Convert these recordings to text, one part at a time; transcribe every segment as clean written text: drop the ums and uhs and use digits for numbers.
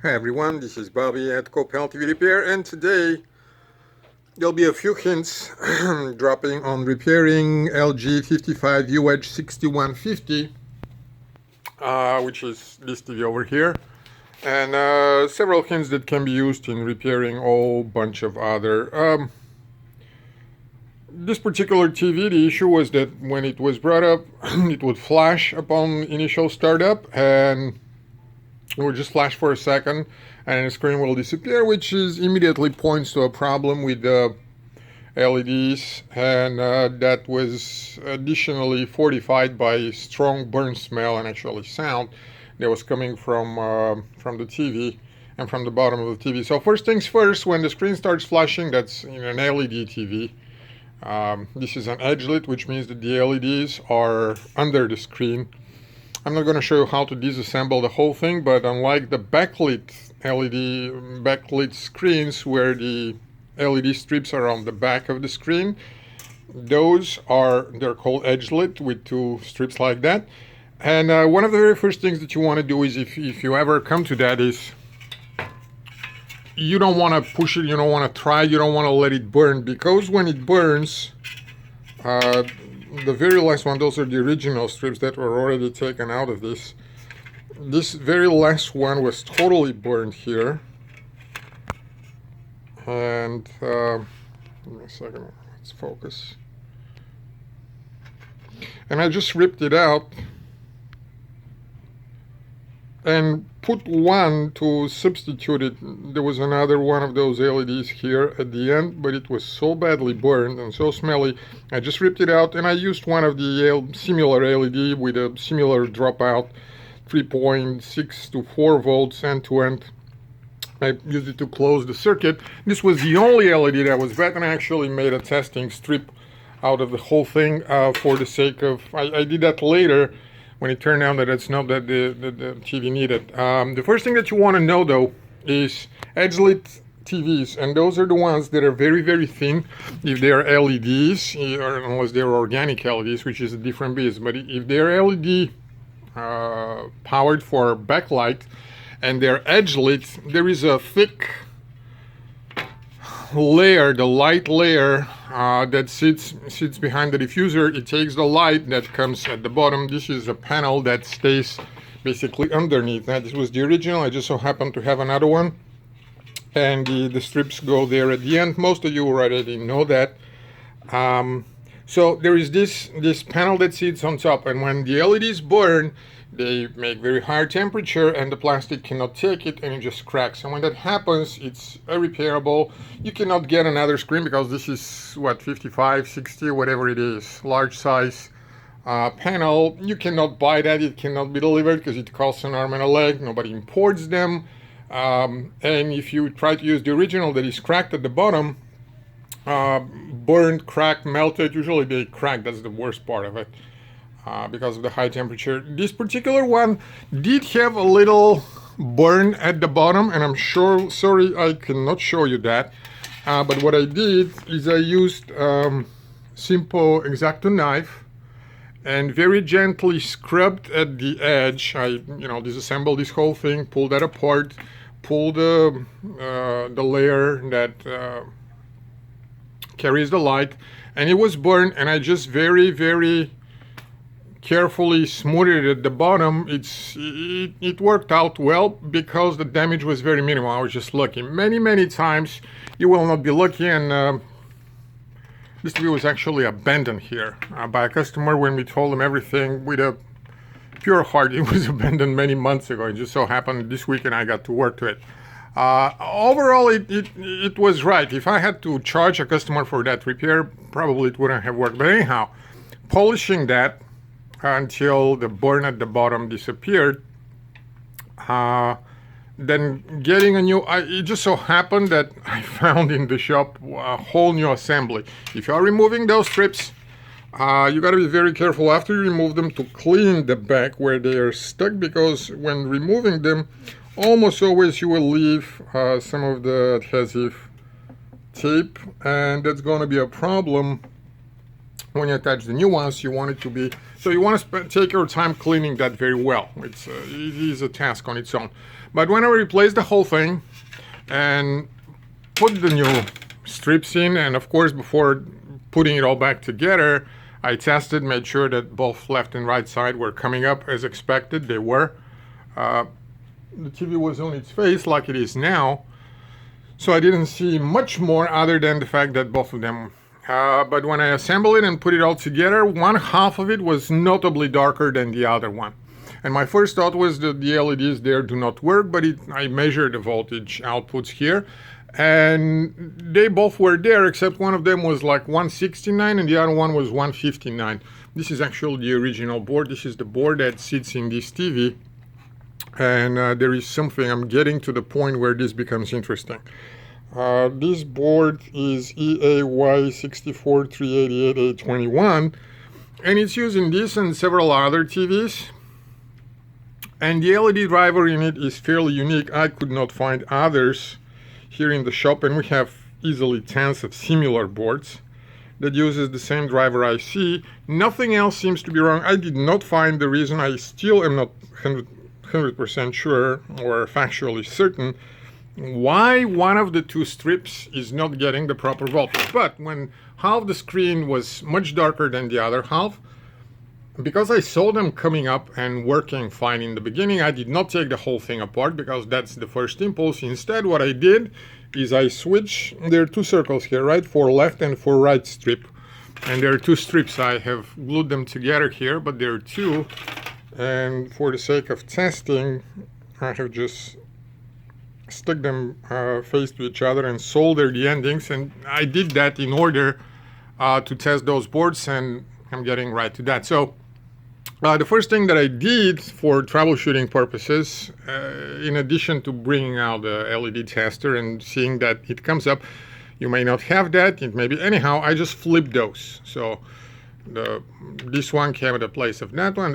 Hi everyone, this is Bobby at Copel TV Repair, and today there'll be a few hints dropping on repairing LG 55UH6150, which is this TV over here, and several hints that can be used in repairing a whole bunch of other. This particular TV, the issue was that when it was brought up, it would flash upon initial startup, and it will just flash for a second and the screen will disappear, which is immediately points to a problem with the LEDs, and that was additionally fortified by strong burn smell and actually sound that was coming from the TV and from the bottom of the TV. So first things first, when the screen starts flashing, that's in an LED TV. This is an edge lit, which means that the LEDs are under the screen. I'm not going to show you how to disassemble the whole thing, but unlike the backlit LED backlit screens where the LED strips are on the back of the screen, they're called edge lit with two strips like that. And one of the very first things that you want to do is, if you ever come to that, is you don't want to push it, you don't want to try, you don't want to let it burn, because when it burns, the very last one, those are the original strips that were already taken out of this. This very last one was totally burned here. And give me a second, let's focus. And I just ripped it out and put one to substitute it. There was another one of those LEDs here at the end, but it was so badly burned and so smelly, I just ripped it out and I used one of the similar LED with a similar dropout, 3.6 to 4 volts end to end. I used it to close the circuit. This was the only LED that was bad, and I actually made a testing strip out of the whole thing for the sake of, I did that later when it turned out that it's not that the TV needed. The first thing that you want to know though is edge lit TVs, and those are the ones that are very, very thin. If they are LEDs, or unless they're organic LEDs, which is a different beast, but if they're LED powered for backlight and they're edge lit, there is a thick layer, the light layer that sits behind the diffuser. It takes the light that comes at the bottom. This is a panel that stays basically underneath. Now, this was the original. I just so happened to have another one, and the strips go there at the end. Most of you already know that. So there is this panel that sits on top, and when the LEDs burn, they make very high temperature and the plastic cannot take it and it just cracks. And when that happens, it's irreparable. You cannot get another screen because this is what, 55, 60, whatever it is, large size panel. You cannot buy that. It cannot be delivered because it costs an arm and a leg. Nobody imports them. And if you try to use the original that is cracked at the bottom, burned, cracked, melted, usually they crack. That's the worst part of it. Because of the high temperature. This particular one did have a little burn at the bottom, and I'm sorry I cannot show you that, but what I did is I used simple X-Acto knife and very gently scrubbed at the edge. I disassembled this whole thing, pulled that apart, pulled the layer that carries the light, and it was burned, and I just very, very carefully smoothed it at the bottom. It worked out well because the damage was very minimal. I was just lucky. Many times you will not be lucky, and this TV was actually abandoned here by a customer when we told him everything with a pure heart. It was abandoned many months ago. It just so happened this weekend I got to work to it. Overall, it was right. If I had to charge a customer for that repair, probably it wouldn't have worked. But anyhow, polishing that until the burn at the bottom disappeared, then getting a new, it just so happened that I found in the shop a whole new assembly. If you are removing those strips, you got to be very careful after you remove them to clean the back where they are stuck, because when removing them, almost always you will leave some of the adhesive tape, and that's going to be a problem when you attach the new ones, you want it to be, so you want to take your time cleaning that very well. It is a task on its own. But when I replace the whole thing and put the new strips in, and of course before putting it all back together, I tested, made sure that both left and right side were coming up as expected. They were. The TV was on its face like it is now, so I didn't see much more other than the fact that both of them. But when I assembled it and put it all together, one half of it was notably darker than the other one. And my first thought was that the LEDs there do not work, but I measured the voltage outputs here, and they both were there, except one of them was like 169 and the other one was 159. This is actually the original board. This is the board that sits in this TV. And there is something, I'm getting to the point where this becomes interesting. This board is EAY64388821, and it's using this and several other TVs. And the LED driver in it is fairly unique. I could not find others here in the shop, and we have easily tens of similar boards that uses the same driver IC. Nothing else seems to be wrong. I did not find the reason. I still am not 100% sure or factually certain why one of the two strips is not getting the proper voltage. But when half the screen was much darker than the other half, because I saw them coming up and working fine in the beginning, I did not take the whole thing apart because that's the first impulse. Instead, what I did is I switched. There are two circles here, right? For left and for right strip. And there are two strips. I have glued them together here, but there are two. And for the sake of testing, I have just stuck them face to each other and soldered the endings. And I did that in order to test those boards, and I'm getting right to that. So the first thing that I did for troubleshooting purposes, in addition to bringing out the LED tester and seeing that it comes up, you may not have that, it may be anyhow, I just flipped those. So this one came at the place of that one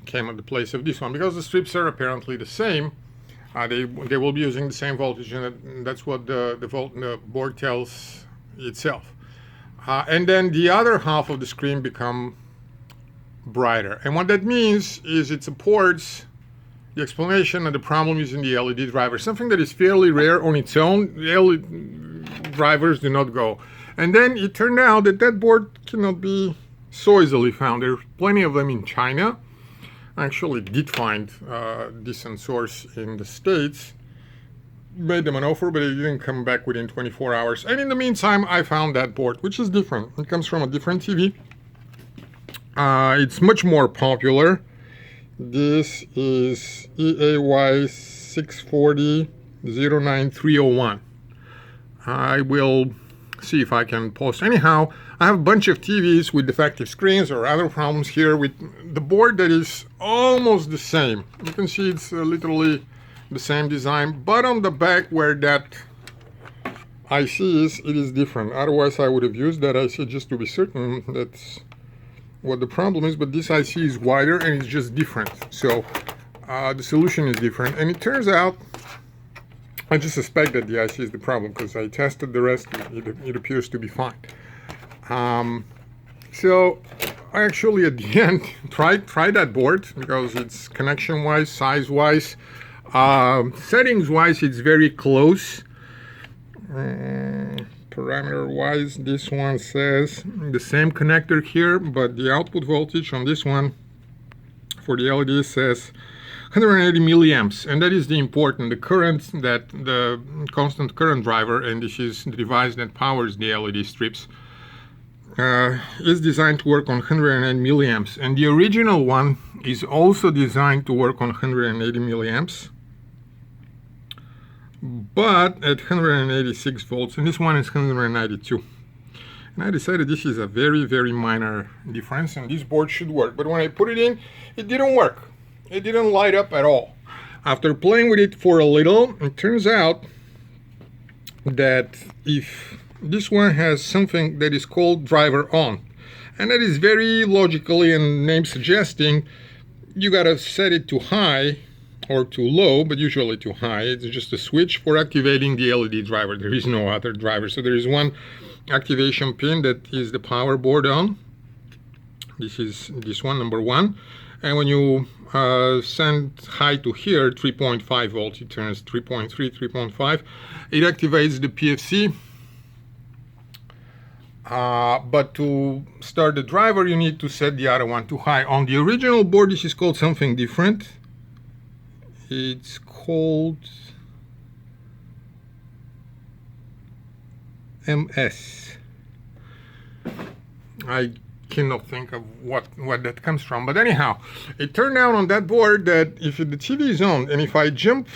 came at the place of this one, because the strips are apparently the same. They will be using the same voltage, and that's what the board tells itself. And then the other half of the screen become brighter. And what that means is it supports the explanation of the problem using the LED driver, something that is fairly rare on its own. The LED drivers do not go. And then it turned out that that board cannot be so easily found. There are plenty of them in China. I actually did find a decent source in the States. Made them an offer, but it didn't come back within 24 hours. And in the meantime, I found that board, which is different. It comes from a different TV. It's much more popular. This is EAY64388821. I will see if I can post. Anyhow, I have a bunch of TVs with defective screens or other problems here with the board that is almost the same. You can see it's literally the same design, but on the back where that IC is, it is different. Otherwise, I would have used that IC just to be certain that's what the problem is, but this IC is wider and it's just different. So the solution is different, and it turns out I just suspect that the IC is the problem because I tested the rest. It appears to be fine. So I actually at the end tried that board because it's connection-wise, size-wise, settings-wise, it's very close. Parameter-wise, this one says the same connector here, but the output voltage on this one for the LED says 180 milliamps, and that is the important, the current, that the constant current driver, and this is the device that powers the LED strips, is designed to work on 180 milliamps, and the original one is also designed to work on 180 milliamps, but at 186 volts, and this one is 192. And I decided this is a very, very minor difference, and this board should work. But when I put it in, it didn't work. It didn't light up at all. After playing with it for a little, it turns out that if this one has something that is called driver on, and that is very logically and name suggesting, you gotta set it to high or too low, but usually too high. It's just a switch for activating the LED driver. There is no other driver. So there is one activation pin that is the power board on, This is this one, number 1. And when you send high to here, 3.5 volts, it turns 3.3, 3.5. It activates the PFC. But to start the driver, you need to set the other one to high. On the original board, this is called something different. It's called MS. I cannot think of what that comes from, but anyhow, it turned out on that board that if the TV is on and if I jump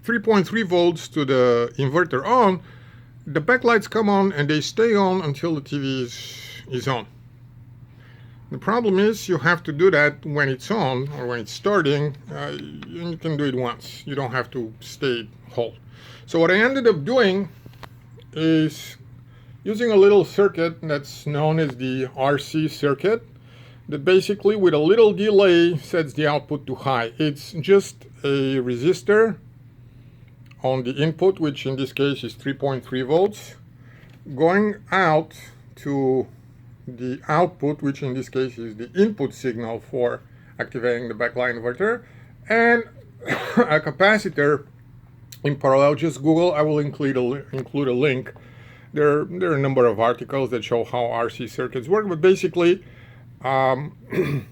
3.3 volts to the inverter on, the backlights come on and they stay on until the TV is on. The problem is you have to do that when it's on or when it's starting. You can do it once. You don't have to stay whole. So what I ended up doing is using a little circuit that's known as the RC circuit that basically with a little delay sets the output to high. It's just a resistor on the input, which in this case is 3.3 volts, going out to the output, which in this case is the input signal for activating the backlight inverter, and a capacitor in parallel. Just Google, I will include a link. There are a number of articles that show how RC circuits work, but basically the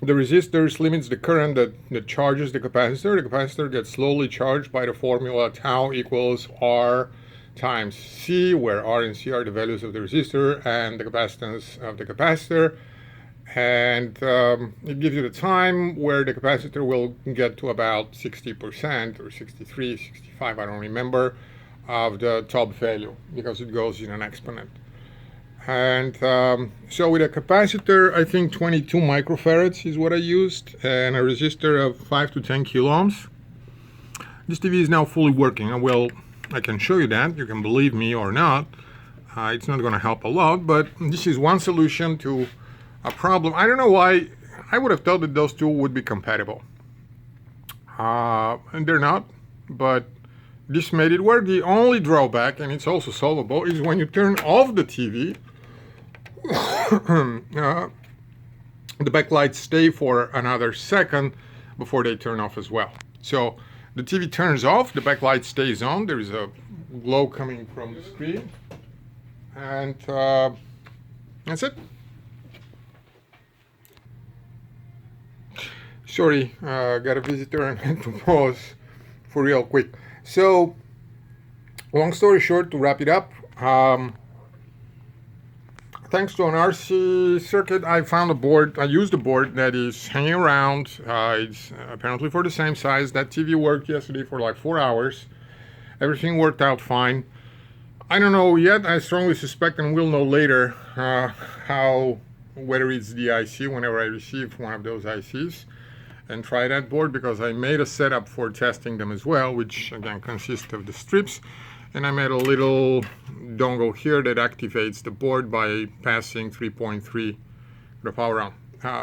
resistors limits the current that charges the capacitor. The capacitor gets slowly charged by the formula tau equals R times C, where R and C are the values of the resistor and the capacitance of the capacitor. And it gives you the time where the capacitor will get to about 60% or 63, 65, I don't remember, of the top value because it goes in an exponent. And so with a capacitor, I think 22 microfarads is what I used, and a resistor of 5 to 10 kilo ohms. This TV is now fully working. I can show you that. You can believe me or not. It's not going to help a lot, but this is one solution to a problem. I don't know why. I would have thought that those two would be compatible. And they're not, but this made it work. The only drawback, and it's also solvable, is when you turn off the TV, the backlights stay for another second before they turn off as well. So the TV turns off, the backlight stays on, there is a glow coming from the screen, and that's it. Sorry, got a visitor and had to pause for real quick. So, long story short, to wrap it up, thanks to an RC circuit, I found a board. I used a board that is hanging around. It's apparently for the same size. That TV worked yesterday for like 4 hours. Everything worked out fine. I don't know yet. I strongly suspect, and we'll know later, whether it's the IC whenever I receive one of those ICs. And try that board, because I made a setup for testing them as well, which again consists of the strips, and I made a little dongle here that activates the board by passing 3.3 the power on.